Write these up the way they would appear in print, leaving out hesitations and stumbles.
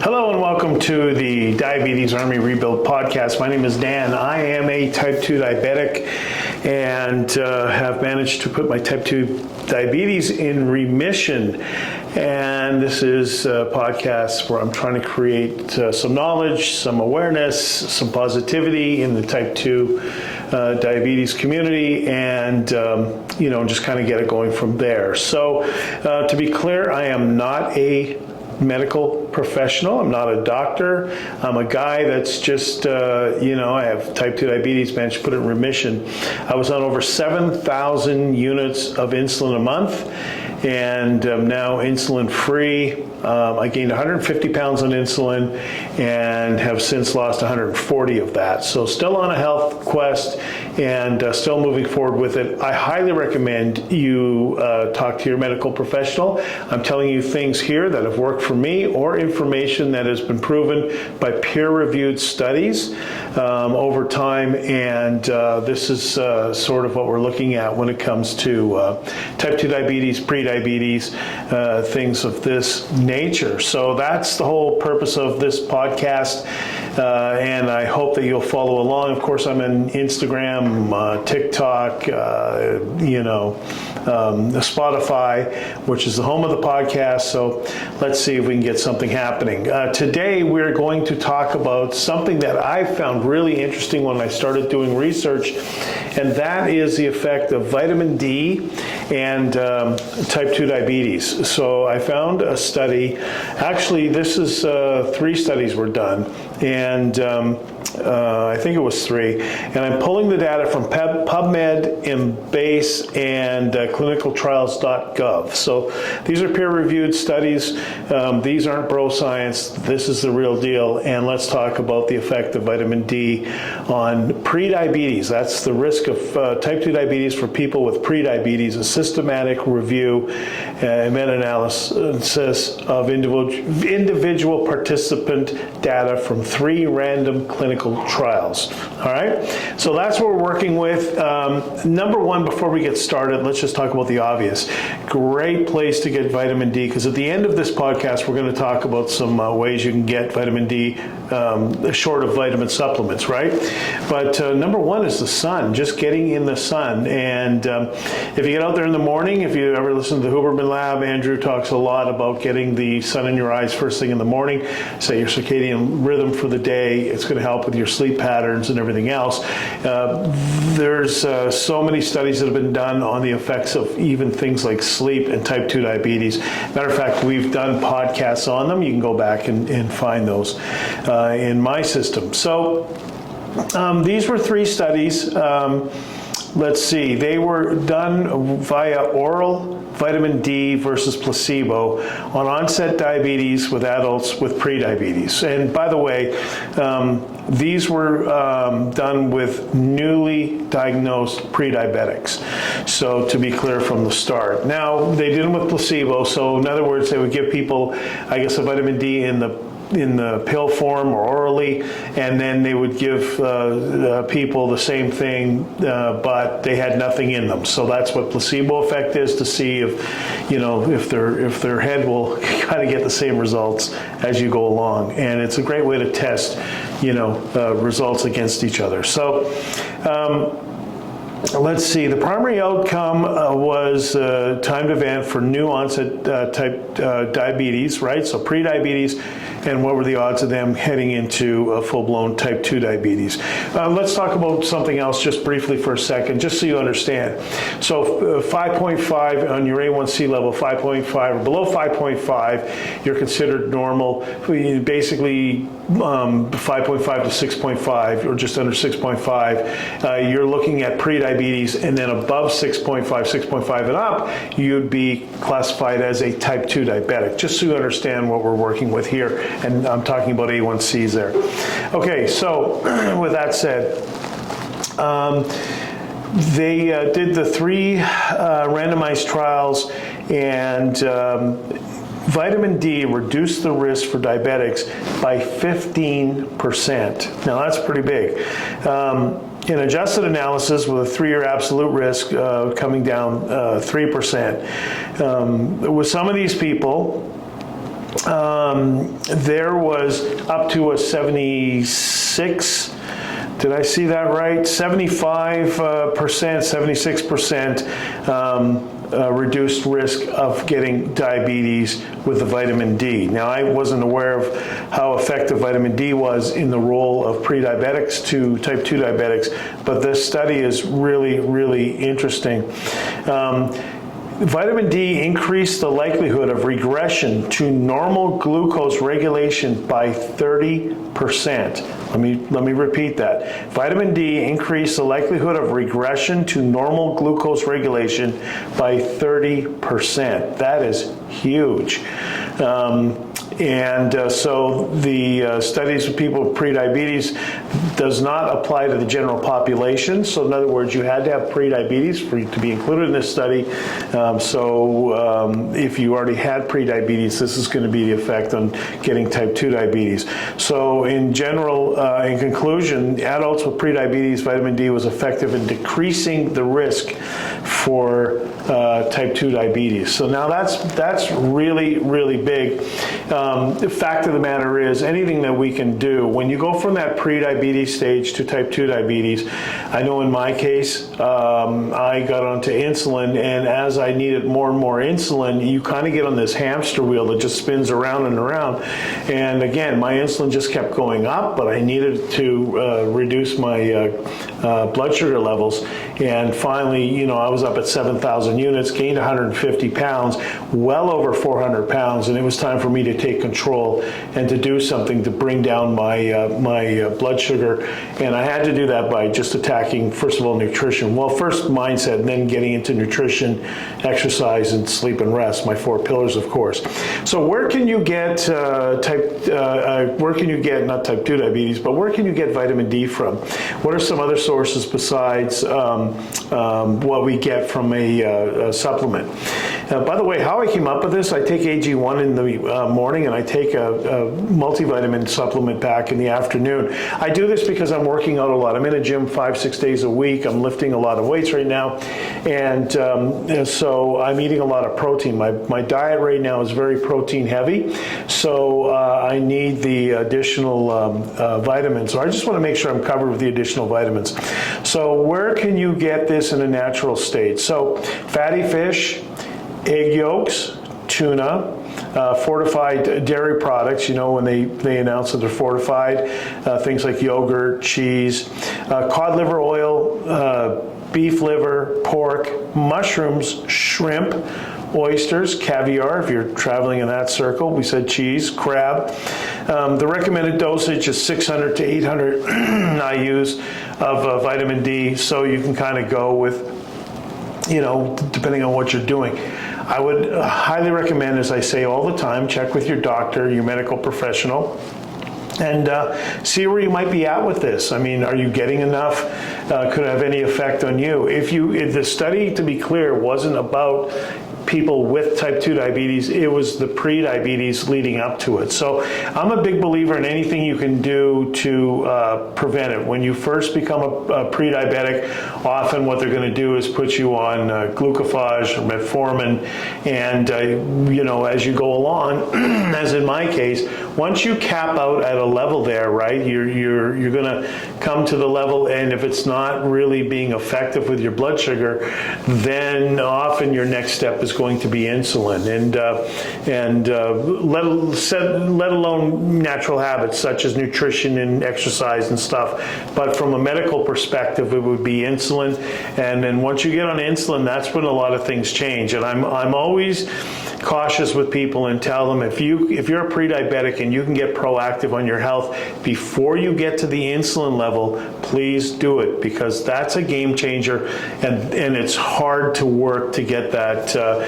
Hello and welcome to the Diabetes Army Rebuild podcast. My name is Dan. I am a type 2 diabetic and have managed to put my type 2 diabetes in remission. And this is a podcast where I'm trying to create some knowledge, some awareness, some positivity in the type 2 diabetes community, and just kind of get it going from there. So to be clear, I am not a medical professional. I'm not a doctor. I'm a guy that's just, I have type 2 diabetes, managed to put it in remission. I was on over 7,000 units of insulin a month, and I'm now insulin free. I gained 150 pounds on insulin and have since lost 140 of that. So still on a health quest and still moving forward with it. I highly recommend you talk to your medical professional. I'm telling you things here that have worked for me or information that has been proven by peer-reviewed studies over time. And this is sort of what we're looking at when it comes to type 2 diabetes, pre-diabetes, things of this nature. So that's the whole purpose of this podcast, and I hope that you'll follow along. Of course, I'm on Instagram, TikTok, Spotify, which is the home of the podcast. So let's see if we can get something happening. Today, we're going to talk about something that I found really interesting when I started doing research, and that is the effect of vitamin D and type 2 diabetes. So I found a study. Actually, this is 3 studies were done, and I think it was 3. And I'm pulling the data from PubMed, Embase, and clinicaltrials.gov. So these are peer-reviewed studies. These aren't bro science. This is the real deal. And let's talk about the effect of vitamin D on prediabetes. That's the risk of type 2 diabetes for people with prediabetes. A systematic review and meta-analysis of individual participant data from 3 random clinical trials. All right, so that's what we're working with. Number one, before we get started, let's just talk about the obvious. Great place to get vitamin D, because at the end of this podcast, we're going to talk about some ways you can get vitamin D short of vitamin supplements, right? But number one is the sun, just getting in the sun. And if you get out there in the morning, if you ever listen to the Huberman Lab, Andrew talks a lot about getting the sun in your eyes first thing in the morning, set your circadian rhythm for the day. It's going to help with your sleep patterns and everything else. There's so many studies that have been done on the effects of even things like sleep and type 2 diabetes. Matter of fact, we've done podcasts on them. You can go back and find those in my system. So these were 3 studies. Let's see, they were done via oral vitamin D versus placebo on onset diabetes with adults with prediabetes. And by the way, these were done with newly diagnosed prediabetics. So to be clear from the start. Now, they did them with placebo. So in other words, they would give people, I guess, a vitamin D in the pill form or orally, and then they would give people the same thing, but they had nothing in them. So that's what placebo effect is, to see if their head will kind of get the same results as you go along. And it's a great way to test, results against each other. So let's see, the primary outcome was timed event for new onset type diabetes, right? So pre-diabetes, and what were the odds of them heading into full-blown type 2 diabetes. Let's talk about something else just briefly for a second, just so you understand. So 5.5 on your A1C level, 5.5 or below 5.5, you're considered normal. Basically 5.5 to 6.5 or just under 6.5, you're looking at pre-diabetes, and then above 6.5, 6.5 and up, you'd be classified as a type 2 diabetic, just so you understand what we're working with here. And I'm talking about A1Cs there. Okay, so with that said, they did the 3 randomized trials, and vitamin D reduced the risk for diabetics by 15%. Now that's pretty big. In adjusted analysis with a 3-year absolute risk coming down 3%. With some of these people, there was up to a 76. Did I see that right? 75%, 76% reduced risk of getting diabetes with the vitamin D. Now, I wasn't aware of how effective vitamin D was in the role of pre-diabetics to type 2 diabetics, but this study is really, really interesting. Vitamin D increased the likelihood of regression to normal glucose regulation by 30%. Let me repeat that. Vitamin D increased the likelihood of regression to normal glucose regulation by 30%. That is huge. So the studies with people with prediabetes does not apply to the general population. So in other words, you had to have prediabetes for you to be included in this study. If you already had prediabetes, this is going to be the effect on getting type 2 diabetes. So in general, in conclusion, adults with prediabetes, vitamin D was effective in decreasing the risk for type 2 diabetes. So now that's really, really big. The fact of the matter is, anything that we can do, when you go from that pre-diabetes stage to type 2 diabetes, I know in my case, I got onto insulin, and as I needed more and more insulin, you kind of get on this hamster wheel that just spins around and around. And again, my insulin just kept going up, but I needed to reduce my blood sugar levels. And finally, I was up at 7,000 units, gained 150 pounds, well over 400 pounds, and it was time for me to take control and to do something to bring down my blood sugar. And I had to do that by just attacking, first of all, nutrition. Well, first mindset, and then getting into nutrition, exercise, and sleep and rest, my 4 pillars, of course. So where can you get not type 2 diabetes, but where can you get vitamin D from? What are some other sources besides what we get from a supplement? By the way, how I came up with this, I take AG1 in the morning and I take a multivitamin supplement pack in the afternoon. I do this because I'm working out a lot. I'm in a gym 5-6 days a week. I'm lifting a lot of weights right now. And so I'm eating a lot of protein. My diet right now is very protein heavy. So I need the additional vitamins. So I just want to make sure I'm covered with the additional vitamins. So where can you get this in a natural state? So fatty fish, egg yolks, tuna, fortified dairy products, when they announce that they're fortified, things like yogurt, cheese, cod liver oil, beef liver, pork, mushrooms, shrimp, oysters, caviar, if you're traveling in that circle. We said cheese, crab. The recommended dosage is 600 to 800 IUs of vitamin D, so you can kind of go with, depending on what you're doing. I would highly recommend, as I say all the time, check with your doctor, your medical professional, and see where you might be at with this. I mean, are you getting enough? Could it have any effect on you? If the study, to be clear, wasn't about people with type 2 diabetes, it was the pre-diabetes leading up to it. So I'm a big believer in anything you can do to prevent it. When you first become a pre-diabetic, often what they're going to do is put you on glucophage or metformin, and as you go along, as in my case, once you cap out at a level there, right, you're going to come to the level, and if it's not really being effective with your blood sugar, then often your next step is going to be insulin, and let alone natural habits such as nutrition and exercise and stuff. But from a medical perspective, it would be insulin, and then once you get on insulin, that's when a lot of things change. And I'm always cautious with people and tell them, if you're a pre-diabetic and you can get proactive on your health before you get to the insulin level, please do it, because that's a game changer, and it's hard to work to get that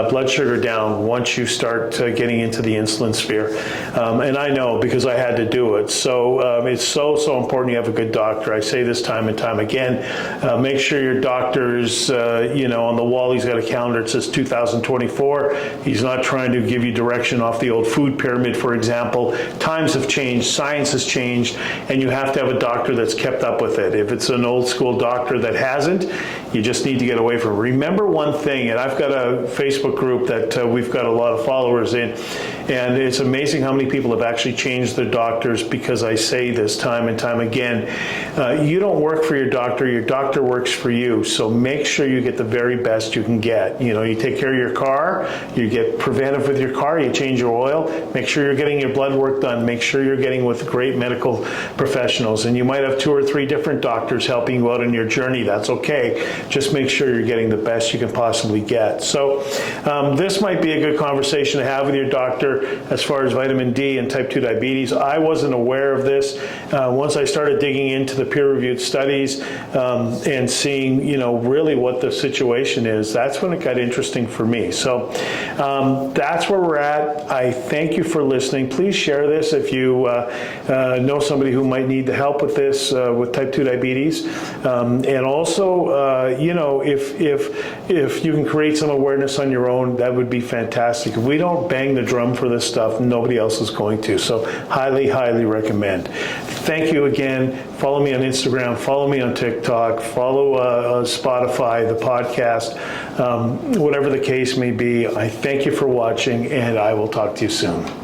blood sugar down once you start getting into the insulin sphere. And I know, because I had to do it. So it's so important you have a good doctor. I say this time and time again. Make sure your doctor's, on the wall, he's got a calendar that says 2024. He's not trying to give you direction off the old food pyramid, for example. Times have changed, science has changed, and you have to have a doctor that's kept up with it. If it's an old school doctor that hasn't, you just need to get away from it. Remember one thing, and I've got a Facebook group that we've got a lot of followers in, And it's amazing how many people have actually changed their doctors because I say this time and time again. You don't work for your doctor works for you. So make sure you get the very best you can get. You take care of your car, you get preventive with your car, you change your oil, make sure you're getting your blood work done, make sure you're getting with great medical professionals. And you might have 2 or 3 different doctors helping you out on your journey. That's okay. Just make sure you're getting the best you can possibly get. So this might be a good conversation to have with your doctor as far as vitamin D and type 2 diabetes. I wasn't aware of this. Once I started digging into the peer-reviewed studies and seeing, really what the situation is, that's when it got interesting for me. So that's where we're at. I thank you for listening. Please share this if you know somebody who might need the help with this, with type 2 diabetes. And also, if you can create some awareness on your own, that would be fantastic. If we don't bang the drum for this stuff, nobody else is going to. So highly, highly recommend. Thank you again. Follow me on Instagram, follow me on TikTok, follow Spotify, the podcast, whatever the case may be. I thank you for watching, and I will talk to you soon.